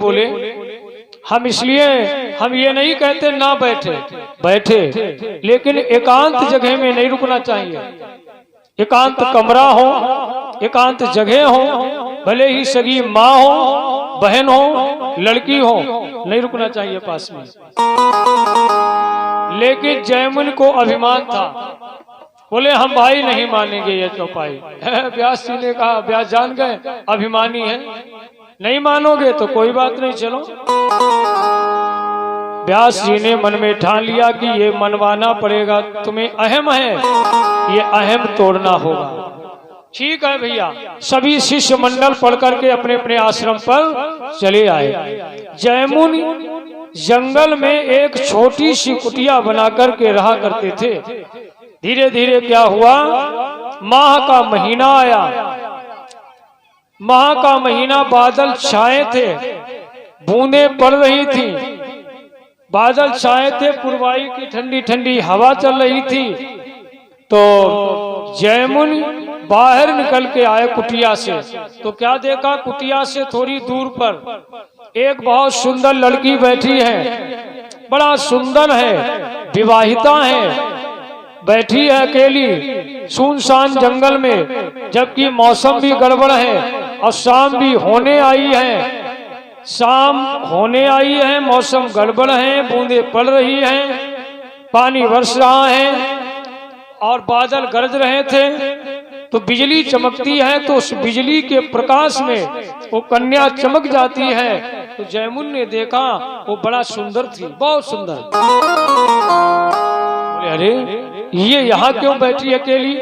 बोले हम इसलिए हम ये नहीं कहते ना बैठे, बैठे, लेकिन एकांत जगह में नहीं रुकना चाहिए। एकांत कमरा हो, एकांत जगह हो, भले ही सगी माँ हो, बहन हो, लड़की हो, नहीं रुकना चाहिए पास में। लेकिन जयमुनि को अभिमान था, बोले हम भाई नहीं मानेंगे ये चौपाई। व्यास जी ने कहा, व्यास जान गए अभिमानी है, नहीं मानोगे तो कोई बात नहीं, चलो। व्यास जी ने मन में ठान लिया कि ये मनवाना पड़ेगा, तुम्हें अहम है, ये अहम तोड़ना होगा। ठीक है भैया, सभी शिष्य मंडल पढ़ करके अपने अपने आश्रम पर चले आए। जयमुनि जंगल में एक छोटी सी कुटिया बना करके रहा करते थे। धीरे धीरे क्या हुआ, माह का महीना आया। माह का महीना, बादल छाए थे, बूंदें पड़ रही थी, बादल छाए थे, पुरवाई की ठंडी ठंडी हवा चल रही थी। तो जयमुनि बाहर निकल के आए कुटिया से, तो क्या देखा, कुटिया से थोड़ी दूर पर एक बहुत सुंदर लड़की बैठी है, बड़ा सुंदर है, विवाहिता है, बैठी है अकेली सुनसान जंगल में, जबकि मौसम भी गड़बड़ है और शाम भी होने आई है। शाम होने आई है, मौसम गड़बड़ है, बूंदें पड़ रही हैं, पानी बरस रहा है और बादल गरज रहे थे। तो बिजली चमकती है, तो उस बिजली के प्रकाश में वो कन्या चमक जाती है। तो जयमुनि ने देखा वो बड़ा सुंदर थी, बहुत सुंदर। अरे ये यहाँ क्यों बैठी अकेली?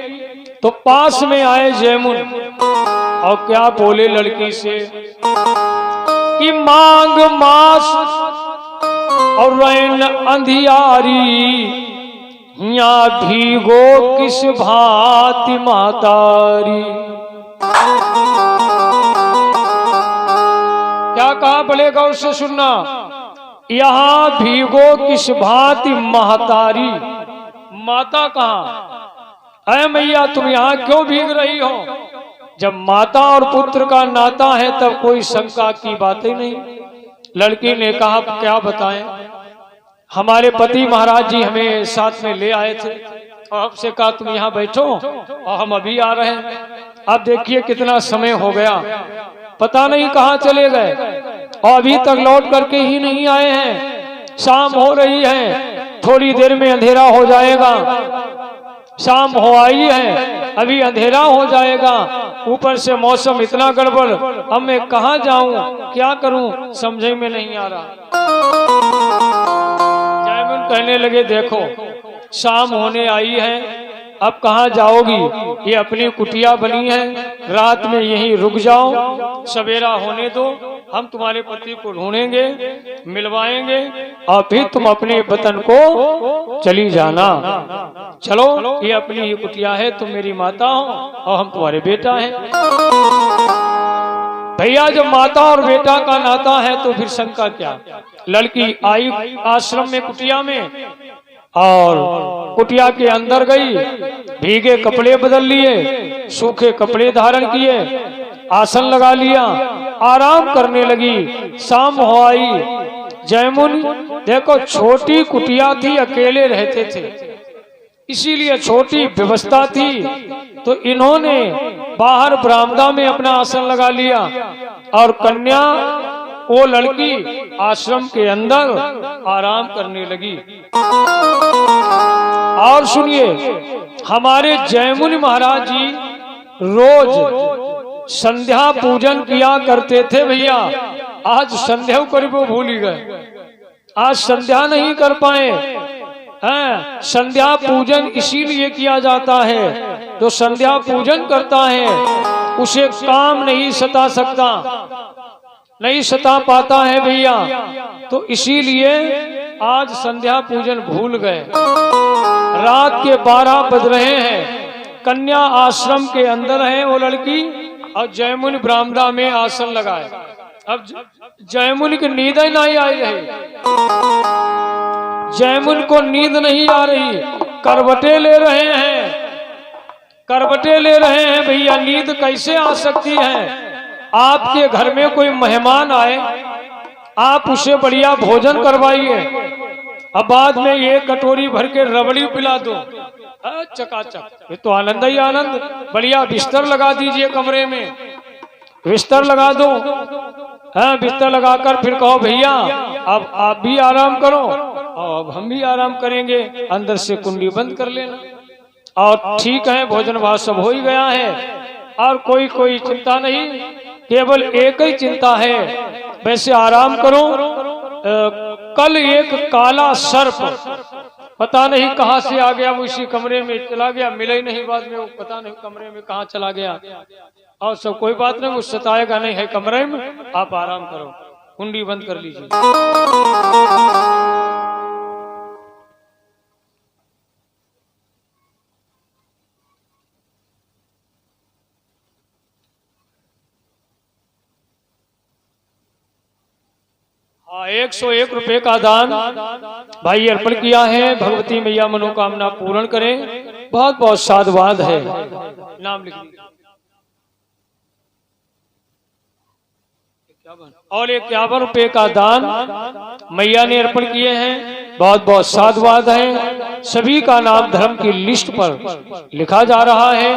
तो पास में आए जयमुनि और क्या बोले लड़की से कि मांग मास और रैन अंधियारी, या भीगो किस भांति महतारी। क्या कहा, बड़े गौर से सुनना, यहाँ भीगो किस भांति महतारी। माता कहाँ? अरे मैया तुम यहाँ क्यों भीग रही हो? जब माता और पुत्र का नाता है तब कोई शंका की बात ही नहीं। लड़की ने कहा, क्या बताएं, हमारे पति महाराज जी हमें साथ में ले आए थे और हमसे कहा तुम यहाँ बैठो और हम अभी आ रहे हैं। अब देखिए कितना समय हो गया, पता नहीं कहाँ चले गए और अभी तक लौट करके ही नहीं आए हैं। शाम हो रही है, थोड़ी देर में अंधेरा हो जाएगा। शाम हो आई है, अभी अंधेरा हो जाएगा, ऊपर से मौसम इतना गड़बड़, अब मैं कहाँ जाऊं, क्या करूं, समझ में नहीं आ रहा। जयमुनि कहने लगे, देखो शाम होने आई है, अब कहाँ जाओगी, ये अपनी कुटिया बनी है, रात में यहीं रुक जाओ, सवेरा होने दो, हम तुम्हारे पति को ढूंढेंगे, मिलवाएंगे और फिर तुम अपने वतन को चली जाना। चलो ये अपनी ही कुटिया है, तुम मेरी माता हो और हम तुम्हारे बेटा हैं। भैया जब माता और बेटा का नाता है तो फिर शंका क्या। लड़की आई आश्रम में, कुटिया में, और कुटिया के अंदर गई, भीगे कपड़े बदल लिए, सूखे कपड़े धारण किए, आसन लगा लिया, आराम करने लगी। शाम हो आई। जयमुनि देखो छोटी कुटिया थी, अकेले रहते थे, इसीलिए छोटी व्यवस्था थी, तो इन्होंने बाहर बरामदा में अपना आसन लगा लिया और कन्या वो लड़की आश्रम के अंदर आराम करने लगी। और सुनिए, हमारे जयमुनि महाराज जी रोज संध्या पूजन किया करते थे। भैया आज संध्या करीब भूल ही गए, आज संध्या नहीं कर पाए हैं। संध्या पूजन इसीलिए किया जाता है, जो संध्या पूजन करता है उसे काम नहीं सता सकता, नहीं सता पाता है भैया, तो इसीलिए आज संध्या पूजन भूल गए। रात के 12 बज रहे हैं, कन्या आश्रम के अंदर है वो लड़की और जयमुनि बरामदा में आसन लगाए। अब जयमुनि की नींद ही नहीं आई रही, जयमुनि को नींद नहीं आ रही, करवटें ले रहे हैं, करवटें ले रहे हैं भैया, नींद कैसे आ सकती है? आपके घर में कोई मेहमान आए, आप उसे बढ़िया भोजन करवाइए, अब बाद में ये कटोरी भर के रबड़ी पिला दो, चकाचक, ये तो आनंद ही आनंद। बढ़िया बिस्तर लगा दीजिए कमरे में, बिस्तर लगा दो, हाँ बिस्तर लगाकर फिर कहो भैया अब आप भी आराम करो और अब हम भी आराम करेंगे, अंदर से कुंडी बंद कर लेना और ठीक है, भोजन भात सब हो ही गया है और कोई चिंता नहीं, केवल एक ही चिंता है, वैसे आराम करो। कल एक काला सर्प पता नहीं कहां से आ गया, वो इसी कमरे में चला गया, मिला ही नहीं, बाद में वो पता नहीं कमरे में कहां चला गया। और सब कोई बात नहीं, वो सताएगा नहीं, है कमरे में, आप आराम करो, कुंडी बंद कर लीजिए। हाँ, 101 रुपए का दान भाई अर्पण किया है, भगवती मैया मनोकामना पूर्ण करें, बहुत बहुत साधुवाद है। नाम लिख और 51 रुपए का दान मैया ने अर्पण किए हैं, बहुत बहुत साधुवाद है। सभी का नाम धर्म की लिस्ट पर लिखा जा रहा है,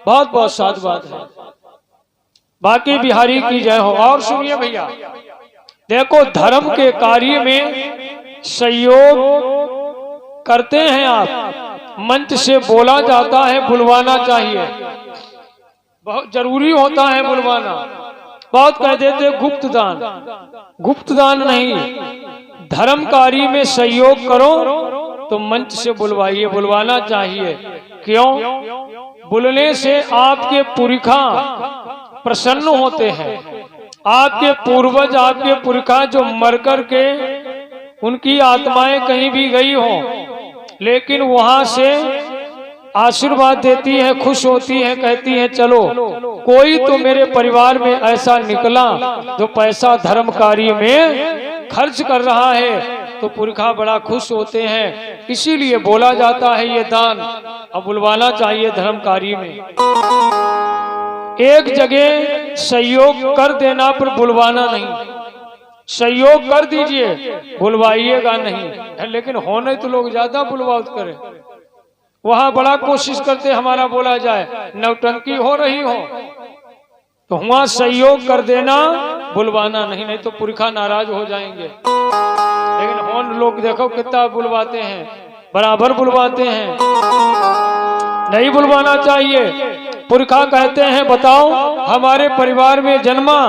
बहुत बहुत साधुवाद है। बाकी बिहारी की जय हो। और सुनिए भैया, देखो धर्म के कार्य में सहयोग करते हैं आप, मंच से बोला जाता है, बुलवाना चाहिए, बहुत जरूरी होता है बुलवाना। बहुत कह देते गुप्त दान, गुप्त दान नहीं, धर्म कार्य में सहयोग करो तो मंच से बुलवाइए, बुलवाना चाहिए। क्यों? बुलने से आपके पुरखा प्रसन्न होते हैं, आपके पूर्वज, आपके पुरखा जो मर कर के उनकी आत्माएं कहीं भी गई हो, लेकिन वहां से आशीर्वाद देती है, खुश होती है, कहती है चलो कोई तो मेरे परिवार में ऐसा निकला जो पैसा धर्म कार्य में खर्च कर रहा है, तो पुरखा बड़ा खुश होते हैं। इसीलिए बोला जाता है ये दान, अब बुलवाना चाहिए धर्म कार्य में। एक जगह सहयोग कर देना पर बुलवाना नहीं, सहयोग कर दीजिए, बुलवाइएगा नहीं। लेकिन होने तो लोग ज्यादा बुलवाउत करें, वहां बड़ा कोशिश करते हमारा बोला जाए, नौटंकी हो रही हो तो वहां सहयोग कर देना, बुलवाना नहीं, नहीं तो पुरखा नाराज हो जाएंगे। लेकिन होन लोग देखो कितना बुलवाते हैं, बराबर बुलवाते हैं, नहीं बुलवाना चाहिए। पुरखा कहते हैं बताओ हमारे परिवार में जन्मा,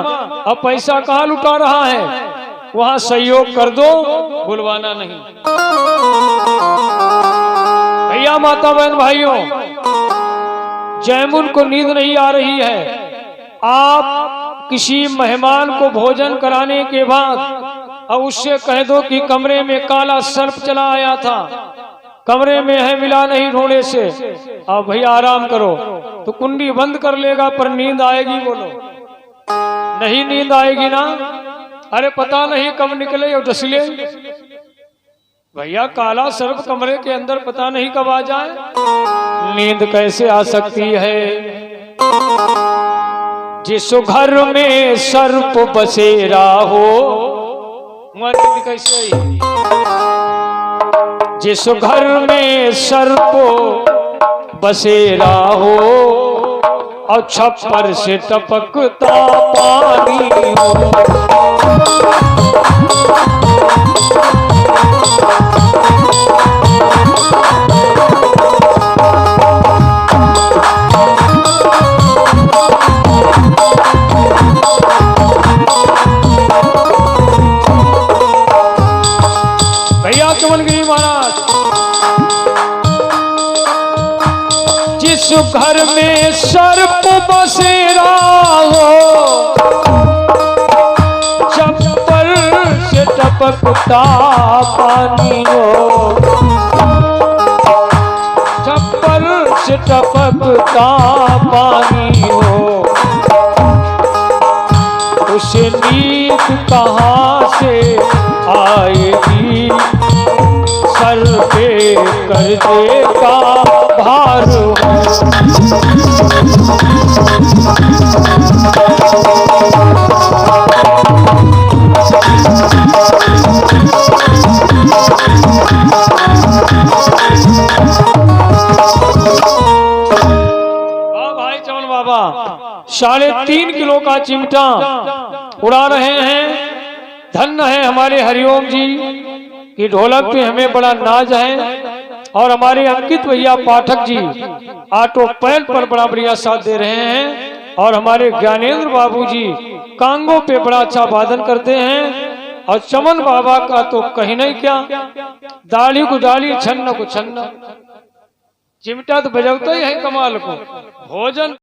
अब पैसा कहाँ लुटा रहा है, वहां सहयोग कर दो, बुलवाना नहीं। भैया माता बहन भाइयों, जैमुन को नींद नहीं आ रही है, आप किसी मेहमान को भोजन कराने के बाद अब उससे कह दो कि कमरे में काला सर्प चला आया था, कमरे में है, मिला नहीं ढूंढे से, अब भैया आराम करो, तो कुंडी बंद कर लेगा, पर नींद आएगी? बोलो नहीं नींद आएगी ना। अरे पता नहीं कब निकले और डसले, भैया काला सर्प कमरे के अंदर पता नहीं कब आ जाए, नींद कैसे आ सकती है? जिस घर में सर्प बसेरा हो, नींद कैसे आई? जिस घर में सर्प बसेरा हो और छप्पर से टपकता पानी हो, भैया चमनगिरी महाराज, जिस घर में सर्प बसेरा हो, छप्पर से टपकता पानी हो, छप्पर से टपकता पानी हो, उसे नींद कहाँ से आएगी? सर पे कर देगा भार भाई चमन बाबा 3.5 किलो का चिमटा उड़ा रहे हैं। धन्य है हमारे हरिओम जी की ढोलक पे हमें बड़ा नाज है। और हमारे अंकित भैया पाठक जी ऑटो पैल पर बड़ा बढ़िया साथ दे रहे हैं। और हमारे ज्ञानेंद्र बाबू जी कांगो पे बड़ा अच्छा वादन करते हैं। और चमन बाबा का तो कहीं नहीं क्या, दाढ़ी को दाढ़ी छन्न को छन्न, चिमटा तो बजौता ही है कमाल को। भोजन